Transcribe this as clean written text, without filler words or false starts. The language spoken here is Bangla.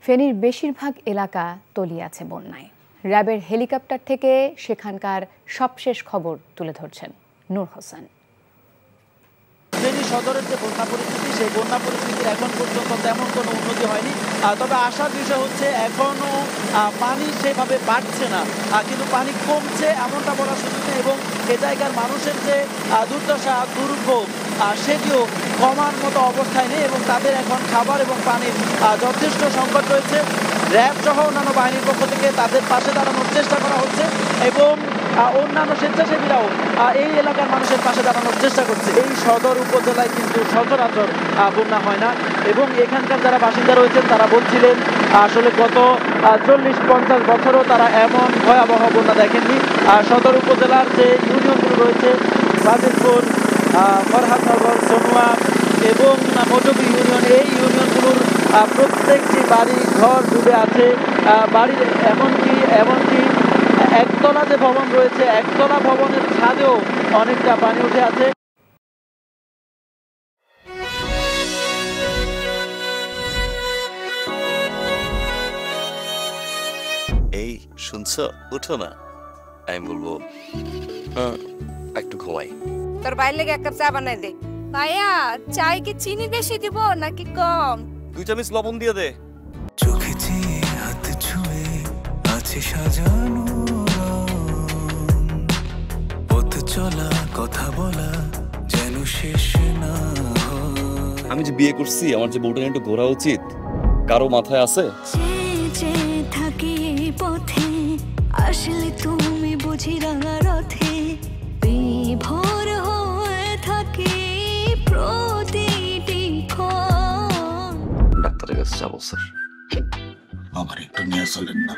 ফেনীর বেশিরভাগ এলাকা তলিয়ে আছে বন্যায়। র্যাবের হেলিকপ্টার থেকে সেখানকার সবশেষ খবর তুলে ধরছেন নূর হোসেন। ফেনী সদরের যে বন্যা পরিস্থিতি, সেই বন্যা পরিস্থিতির এখন পর্যন্ত তেমন কোনো উন্নতি হয়নি। তবে আশার বিষয় হচ্ছে এখনো পানি সেভাবে বাড়ছে না, কিন্তু পানি কমছে এমনটা বলা সুযোগ নেই। এবং এ জায়গার মানুষের যে দুর্দশা দুর্ভোগ সেটিও কমার মতো অবস্থায় নেই এবং তাদের এখন খাবার এবং পানির যথেষ্ট সংকট রয়েছে। র্যাব সহ অন্যান্য বাহিনীর পক্ষ থেকে তাদের পাশে দাঁড়ানোর চেষ্টা করা হচ্ছে এবং অন্যান্য স্বেচ্ছাসেবীরাও এই এলাকার মানুষের পাশে দাঁড়ানোর চেষ্টা করছে। এই সদর উপজেলায় কিন্তু সচরাচর বন্যা হয় না এবং এখানকার যারা বাসিন্দা রয়েছেন তারা বলছিলেন আসলে গত 40-50 বছরও তারা এমন ভয়াবহ বন্যা দেখেননি। সদর উপজেলার যে ইউনিয়নগুলো রয়েছে, বাজিতপুর, ফরহাদনগর, সোনুয়া এবং মজবি ইউনিয়ন, এই ইউনিয়নগুলোর প্রত্যেকটি বাড়ি ঘর ডুবে আছে। বাড়ির এমনকি একতলা যে ভবন রয়েছে, একতলা ভবনের ছাদেও অনেকটা পানি উঠে আছে। এই শুনছো, উঠো না। আমি বলবো একটু ঘুমাই। তোর বাইরে লেগে এক কাপ চা বানাই দে। ভাইয়া, চাই কি চিনি বেশি দিব নাকি কম? 2 চামচ লবণ দিয়ে দে। চোখে চেয়ে হাত ছুঁয়ে আছে সাজানো, পথ চলা কথা বলা যেন শেষ না হয়। আমি যে বিয়ে করছি, আমার যে বউটা একটু ঘোরা উচিত, কারো মাথায় আছে? থাকি পথে আসলে তুমি বুঝি রাঙা রথে বিভোর হয়ে থাকি প্রতিটি ক্ষণ। ডাক্তারের কাছে যাবো স্যার। আমার একটু নিয়ে চলেন না।